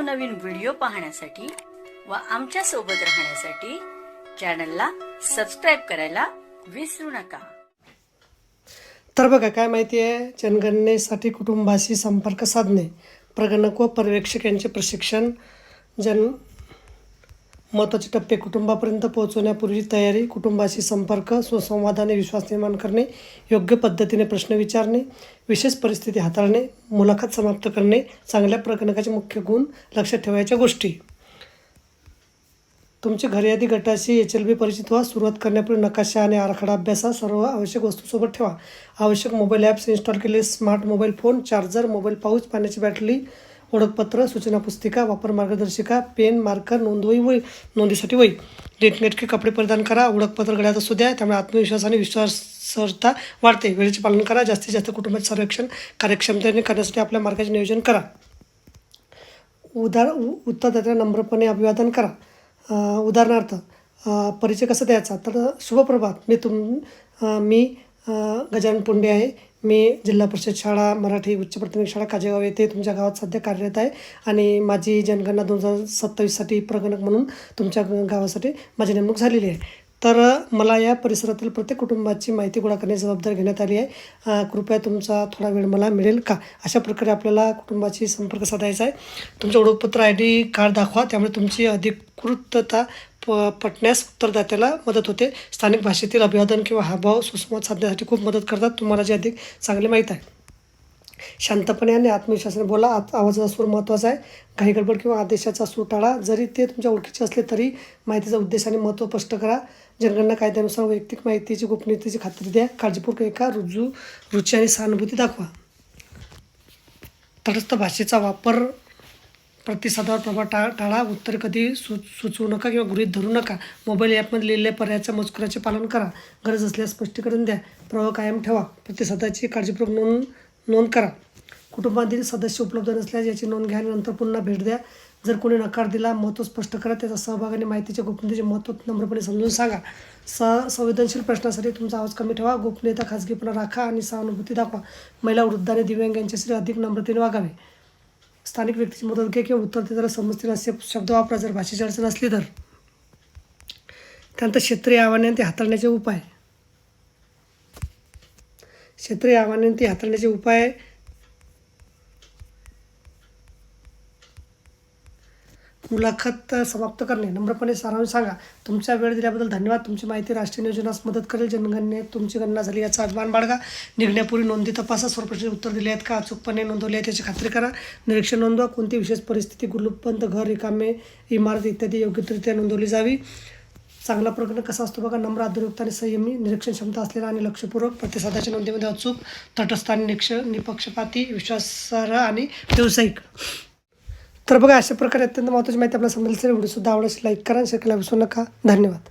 नवनवीन व्हिडिओ पाहण्यासाठी व आमच्या सोबत राहण्यासाठी चॅनलला सबस्क्राइब करायला विसरू नका। तर बघा काय माहिती आहे, जनगणनेसाठी कुटुंबाशी संपर्क साधणे, प्रगणक व पर्यवेक्षक यांचे प्रशिक्षण, महत्त्वाचे टप्पे, कुटुंबापर्यंत पोहोचवण्यापूर्वी तयारी, कुटुंबाशी संपर्क, सुसंवादाने विश्वास निर्माण करणे, योग्य पद्धतीने प्रश्न विचारणे, विशेष परिस्थिती हाताळणे, मुलाखत समाप्त करणे, चांगल्या प्रगणकाचे मुख्य गुण, लक्षात ठेवायच्या गोष्टी। तुमची घर यादी गटाशी HLB परिचित व्हा। सुरुवात करण्यापूर्वी नकाशा आणि आराखडा अभ्यासा। सर्व आवश्यक वस्तू सोबत ठेवा। आवश्यक मोबाईल ॲप्स इन्स्टॉल केले, smart mobile phone, charger, mobile pouch, पाण्याची बाटली, ओळखपत्र, सूचना पुस्तिका, वापर मार्गदर्शिका, पेन, मार्कर, नोंदीसाठी वही, नीटनेटके कपडे परिधान करा। ओळखपत्र गळ्यात असू द्या, त्यामुळे आत्मविश्वास आणि विश्वासार्हता वाढते। वेळेचे पालन करा। जास्तीत जास्त कुटुंबाचे सर्वेक्षण कार्यक्षमतेने करण्यासाठी आपल्या मार्गाचे नियोजन करा। उत्तरदात्यांना नम्रपणे अभिवादन करा। उदाहरणार्थ परिचय कसा द्यायचा, तर शुभप्रभात, मी गजानन पुंडे आहे। मी जिल्हा परिषद शाळा मराठी उच्च प्राथमिक शाळा काजेगाव येथे तुमच्या गावात सध्या कार्यरत आहे आणि माझी जनगणना 2027साठी प्रगणक म्हणून तुमच्या गावासाठी माझी नेमणूक झालेली आहे। तर मला या परिसरातील प्रत्येक कुटुंबाची माहिती गोळा करण्याची जबाबदारी घेण्यात आली आहे। कृपया तुमचा थोडा वेळ मला मिळेल का? अशा प्रकारे आपल्याला कुटुंबाशी संपर्क साधायचा आहे। तुमचं ओळखपत्र ID कार्ड दाखवा, त्यामुळे तुमची अधिकृतता पटण्यास उत्तरदात्याला मदत होते। स्थानिक भाषेतील अभिवादन किंवा हावभाव सुसंवाद साधण्यासाठी खूप मदत करतात, तुम्हाला जे अधिक चांगले माहीत आहे। शांतपणे आणि आत्मविश्वासाने बोला। आवाजाचा सूर महत्त्वाचा आहे। घाई गडबड किंवा आदेशाचा सूर टाळा। जरी ते तुमच्या ओळखीचे असले तरी माहितीचा उद्देश आणि महत्त्व स्पष्ट करा। जनगणना कायद्यानुसार वैयक्तिक माहितीची गोपनीयतेची खात्री द्या। काळजीपूर्वक ऐका, रुची आणि सहानुभूती दाखवा। तटस्थ भाषेचा वापर, प्रतिसादावर प्रभाव टाळा। उत्तर कधी सुचवू नका किंवा गृहीत धरू नका। मोबाईल ॲपमध्ये लिहिलेल्या पर्यायाच्या मजकुराचे पालन करा। गरज असल्यास स्पष्टीकरण द्या। प्रवाह कायम ठेवा। प्रतिसादाची काळजीपूर्वक नोंद करा। कुटुंबातील सदस्य उपलब्ध नसल्यास याची नोंद घ्या आणि नंतर पुन्हा भेट द्या। जर कोणी नकार दिला, महत्त्व स्पष्ट करा। त्याचा सहभाग आणि माहितीच्या गोपनीयतेचे महत्त्व नम्रपणे समजून सांगा। संवेदनशील प्रश्नासाठी तुमचा आवाज कमी ठेवा। गोपनीयता, खाजगीपणा राखा आणि सहानुभूती दाखवा। महिला, वृद्ध आणि दिव्यांग यांच्याशी अधिक नम्रतेने वागावे। स्थानिक व्यक्तीची मदत घ्या किंवा उत्तर देताना समजतील असे शब्द वापरा जर भाषेची अडचण असली तर। त्यानंतर क्षेत्रीय आव्हाने ते हाताळण्याचे उपाय। क्षेत्रीय आव्हाने ते हाताळण्याचे उपाय मुलाखत समाप्त करणे, नम्रपणे सारांश सांगा। तुमचा वेळ दिल्याबद्दल धन्यवाद। तुमची माहिती राष्ट्रीय नियोजनास मदत करेल। जनगणनेत तुमची गणना झाली याचा अभिमान बाळगा। निघण्यापूर्वी नोंदी तपासा। सर्व प्रश्नांची उत्तर दिली आहेत का, अचूकपणे नोंदवले आहेत याची खात्री करा। निरीक्षण नोंदवा। कोणती विशेष परिस्थिती, गुलूपबंद घर, रिकामे इमारत इत्यादी योग्यरित्या नोंदवली जावी। चांगला प्रगणक कसा असतो बघा, नम्र, आदरयुक्त आणि संयमी, निरीक्षण क्षमता असलेला आणि लक्षपूर्वक, प्रतिसादाच्या नोंदीमध्ये अचूक, तटस्थ आणि निपक्षपाती, विश्वासार्ह आणि व्यावसायिक। तर बघा अशा प्रकारे अत्यंत महत्त्वाची माहिती आपल्याला समजेल। व्हिडिओ सुद्धा आवडल्यास लाईक करा, शेअर करायला विसरू नका। धन्यवाद।